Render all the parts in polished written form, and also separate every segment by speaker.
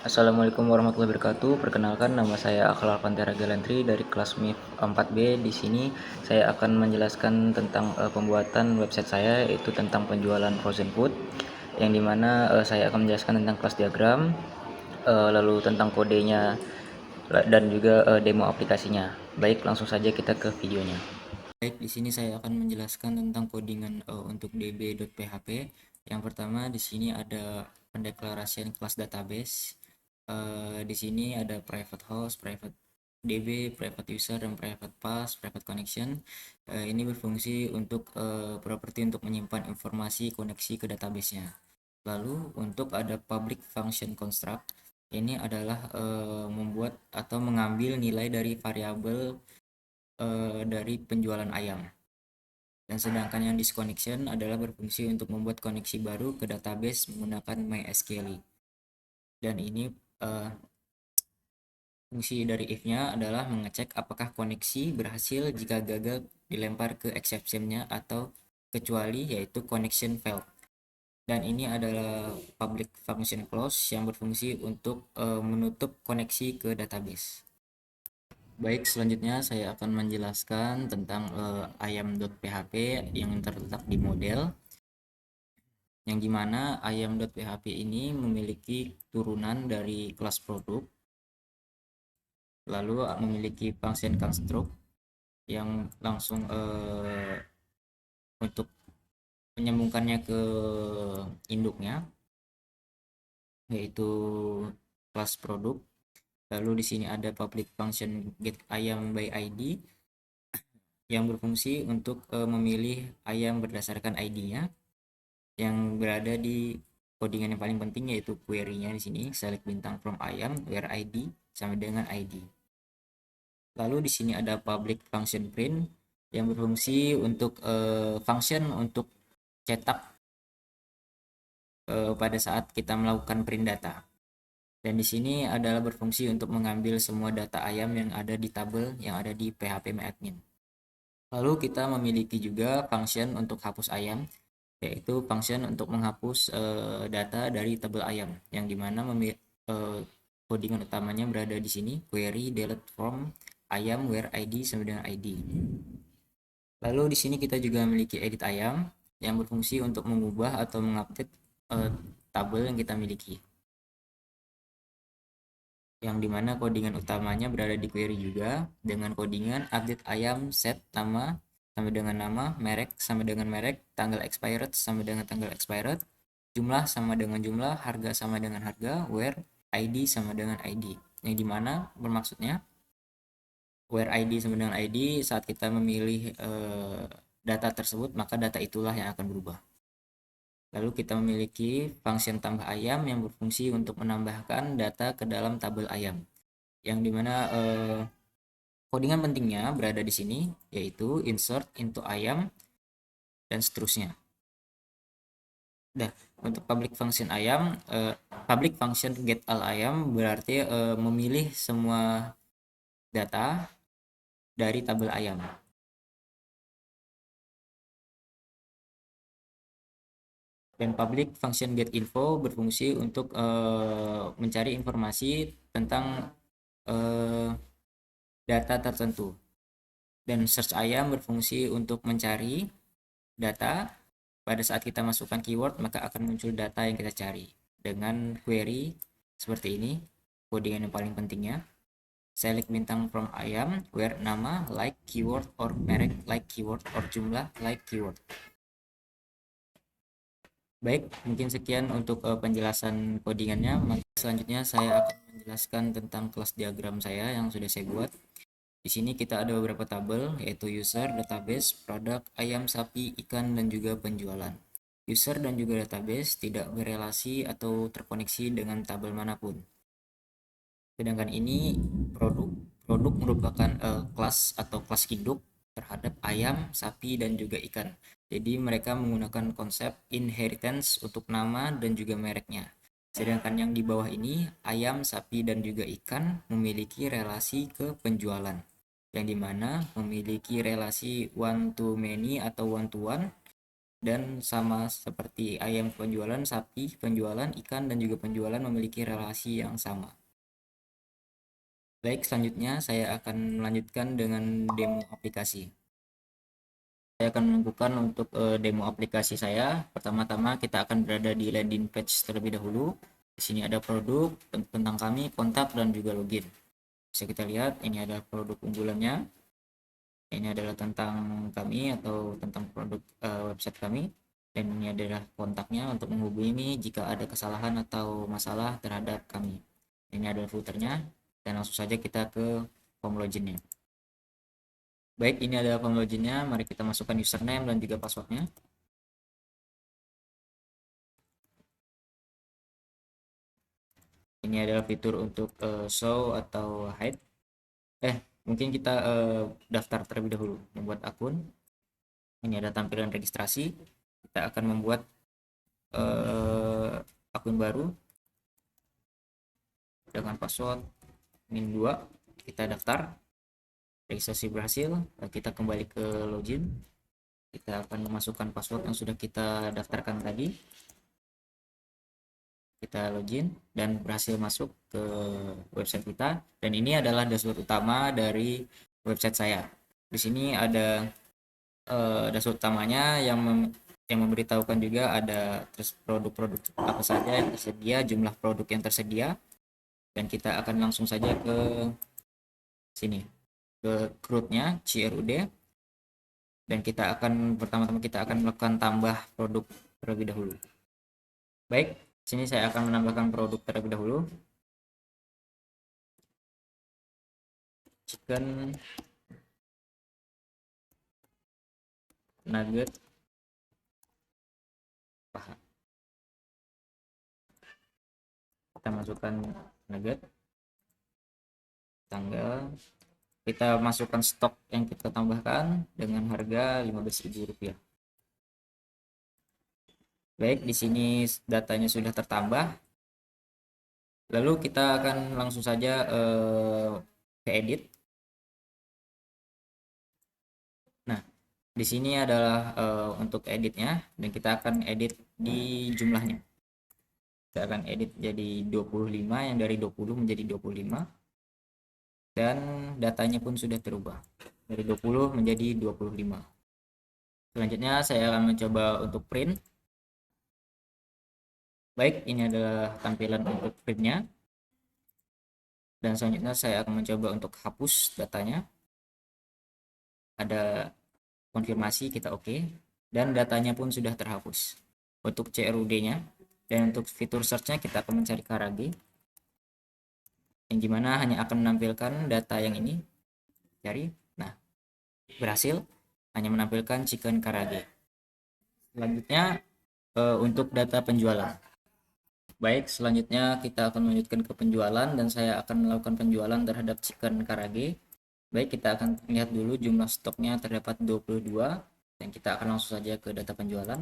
Speaker 1: Assalamualaikum warahmatullahi wabarakatuh. Perkenalkan, nama saya Akhlal Pantera Galantri dari kelas MIF 4B. Di sini saya akan menjelaskan tentang pembuatan website saya, yaitu tentang penjualan frozen food, yang dimana saya akan menjelaskan tentang kelas diagram, lalu tentang kodenya, dan juga demo aplikasinya. Baik, langsung saja kita ke videonya. Baik, di sini saya akan menjelaskan tentang codingan untuk db.php. Yang pertama, di sini ada pendeklarasian kelas database. Di sini ada private host, private DB, private user, dan private path, private connection. Ini berfungsi untuk properti untuk menyimpan informasi koneksi ke database-nya. Lalu untuk ada public function construct, ini adalah membuat atau mengambil nilai dari variabel dari penjualan ayam. Dan sedangkan yang disconnection adalah berfungsi untuk membuat koneksi baru ke database menggunakan MySQL. Dan ini fungsi dari if-nya adalah mengecek apakah koneksi berhasil. Jika gagal, dilempar ke exception-nya atau kecuali, yaitu connection failed. Dan ini adalah public function clause yang berfungsi untuk menutup koneksi ke database. Baik, selanjutnya saya akan menjelaskan tentang ayam.php yang terletak di model, yang dimana ayam.php ini memiliki turunan dari kelas produk, lalu memiliki function construct yang langsung untuk menyambungkannya ke induknya, yaitu kelas produk. Lalu di sini ada public function get ayam by ID yang berfungsi untuk memilih ayam berdasarkan ID-nya, yang berada di codingan yang paling penting, yaitu query-nya di sini select bintang from ayam where ID sama dengan ID. Lalu di sini ada public function print yang berfungsi untuk function untuk cetak pada saat kita melakukan print data. Dan di sini adalah berfungsi untuk mengambil semua data ayam yang ada di tabel yang ada di php-admin. Lalu kita memiliki juga function untuk hapus ayam, yaitu function untuk menghapus data dari tabel ayam, yang dimana codingan utamanya berada di sini, query delete from ayam where ID sama dengan ID. Lalu di sini kita juga memiliki edit ayam yang berfungsi untuk mengubah atau mengupdate tabel yang kita miliki, yang dimana codingan utamanya berada di query juga, dengan codingan update ayam set nama sama dengan nama, merek sama dengan merek, tanggal expired sama dengan tanggal expired, jumlah sama dengan jumlah, harga sama dengan harga, where ID sama dengan ID, yang dimana bermaksudnya where ID sama dengan ID, saat kita memilih data tersebut, maka data itulah yang akan berubah. Lalu kita memiliki function tambah ayam yang berfungsi untuk menambahkan data ke dalam tabel ayam, yang dimana codingan pentingnya berada di sini, yaitu insert into ayam dan seterusnya. Nah, untuk public function ayam, public function get all ayam berarti memilih semua data dari tabel ayam. Dan public function get info berfungsi untuk mencari informasi tentang data tertentu. Dan search ayam berfungsi untuk mencari data. Pada saat kita masukkan keyword, maka akan muncul data yang kita cari dengan query seperti ini. Codingan yang paling pentingnya, select bintang from ayam where nama like keyword or merek like keyword or jumlah like keyword. Baik, mungkin sekian untuk penjelasan codingannya. Selanjutnya saya akan menjelaskan tentang kelas diagram saya yang sudah saya buat. Di sini kita ada beberapa tabel, yaitu user, database, produk, ayam, sapi, ikan, dan juga penjualan. User dan juga database tidak berelasi atau terkoneksi dengan tabel manapun. Sedangkan ini produk. Produk merupakan kelas atau kelas induk terhadap ayam, sapi, dan juga ikan. Jadi mereka menggunakan konsep inheritance untuk nama dan juga mereknya. Sedangkan yang di bawah ini, ayam, sapi, dan juga ikan memiliki relasi ke penjualan, yang dimana memiliki relasi one to many atau one to one, dan sama seperti ayam penjualan, sapi penjualan, ikan, dan juga penjualan memiliki relasi yang sama. Baik, selanjutnya saya akan melanjutkan dengan demo aplikasi. Saya akan menunjukkan untuk demo aplikasi saya. Pertama-tama kita akan berada di landing page terlebih dahulu. Di sini ada produk tentang kami, kontak, dan juga login. Bisa kita lihat, ini adalah produk unggulannya. Ini adalah tentang kami atau tentang produk website kami. Dan ini adalah kontaknya untuk menghubungi jika ada kesalahan atau masalah terhadap kami. Ini adalah footernya, dan langsung saja kita ke form loginnya. Baik, ini adalah form loginnya. Mari kita masukkan username dan juga passwordnya. Ini adalah fitur untuk show atau hide. Mungkin kita daftar terlebih dahulu, membuat akun. Ini ada tampilan registrasi. Kita akan membuat akun baru dengan password min2. Kita daftar, registrasi berhasil. Kita kembali ke login. Kita akan memasukkan password yang sudah kita daftarkan tadi. Kita login dan berhasil masuk ke website kita, dan ini adalah dashboard utama dari website saya. Di sini ada dashboard utamanya yang memberitahukan juga ada terus produk-produk apa saja yang tersedia, jumlah produk yang tersedia, dan kita akan langsung saja ke sini, ke CRUD-nya, CRUD, dan kita akan pertama-tama kita akan melakukan tambah produk terlebih dahulu. Baik, sini saya akan menambahkan produk terlebih dahulu. Chicken nugget paha. Kita masukkan nugget, tanggal, kita masukkan stok yang kita tambahkan dengan harga Rp15.000. Baik, di sini datanya sudah tertambah. Lalu kita akan langsung saja ke edit. Nah, di sini adalah untuk editnya, dan kita akan edit di jumlahnya. Kita akan edit jadi 25, yang dari 20 menjadi 25. Dan datanya pun sudah terubah dari 20 menjadi 25. Selanjutnya saya akan mencoba untuk print. Baik, ini adalah tampilan untuk printnya. Dan selanjutnya saya akan mencoba untuk hapus datanya. Ada konfirmasi, kita oke. Dan datanya pun sudah terhapus untuk CRUD-nya. Dan untuk fitur search-nya kita akan mencari Karage, yang dimana hanya akan menampilkan data yang ini. Cari, nah berhasil, hanya menampilkan chicken Karage. Selanjutnya untuk data penjualan. Baik, selanjutnya kita akan melanjutkan ke penjualan, dan saya akan melakukan penjualan terhadap chicken Karage. Baik, kita akan lihat dulu jumlah stoknya terdapat 22, dan kita akan langsung saja ke data penjualan.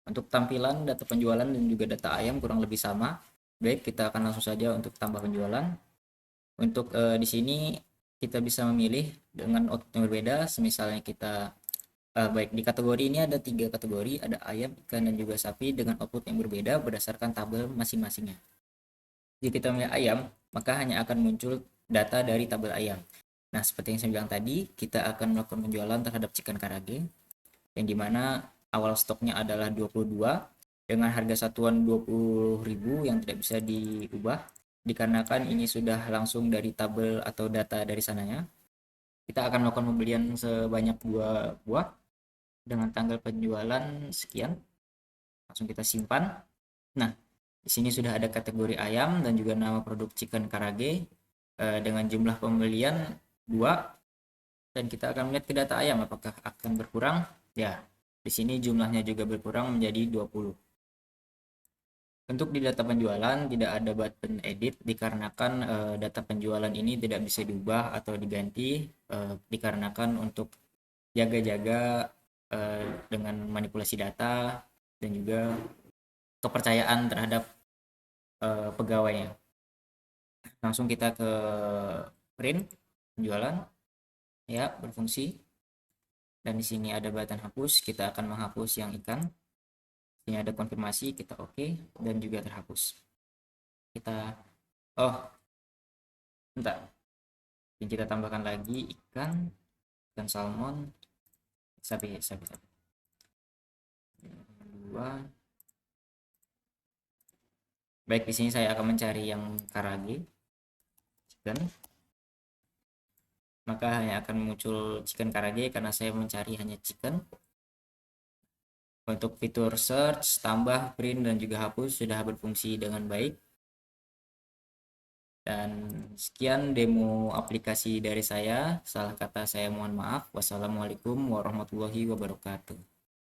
Speaker 1: Untuk tampilan data penjualan dan juga data ayam kurang lebih sama. Baik, kita akan langsung saja untuk tambah penjualan. Untuk di sini kita bisa memilih dengan output yang berbeda. Misalnya kita baik, di kategori ini ada 3 kategori, ada ayam, ikan, dan juga sapi dengan output yang berbeda berdasarkan tabel masing-masingnya. Jika kita memilih ayam, maka hanya akan muncul data dari tabel ayam. Nah, seperti yang saya bilang tadi, kita akan melakukan penjualan terhadap chicken Karage, yang dimana awal stoknya adalah 22 dengan harga satuan 20.000 yang tidak bisa diubah dikarenakan ini sudah langsung dari tabel atau data dari sananya. Kita akan melakukan pembelian sebanyak 2 buah dengan tanggal penjualan sekian. Langsung kita simpan. Nah, di sini sudah ada kategori ayam dan juga nama produk chicken Karage dengan jumlah pembelian 2, dan kita akan melihat ke data ayam apakah akan berkurang. Ya, di sini jumlahnya juga berkurang menjadi 20. Untuk di data penjualan tidak ada button edit dikarenakan data penjualan ini tidak bisa diubah atau diganti dikarenakan untuk jaga-jaga dengan manipulasi data dan juga kepercayaan terhadap pegawainya. Langsung kita ke print penjualan, ya, berfungsi. Dan di sini ada button hapus, kita akan menghapus yang ikan. Ini ada konfirmasi, kita oke, dan juga terhapus. Kita oh bentar, yang kita tambahkan lagi ikan salmon, sapi dua. Baik, di sini saya akan mencari yang karage chicken, maka hanya akan muncul chicken karage karena saya mencari hanya chicken. Untuk fitur search, tambah, print, dan juga hapus sudah berfungsi dengan baik. Dan sekian demo aplikasi dari saya. Salah kata saya mohon maaf. Wassalamualaikum warahmatullahi wabarakatuh.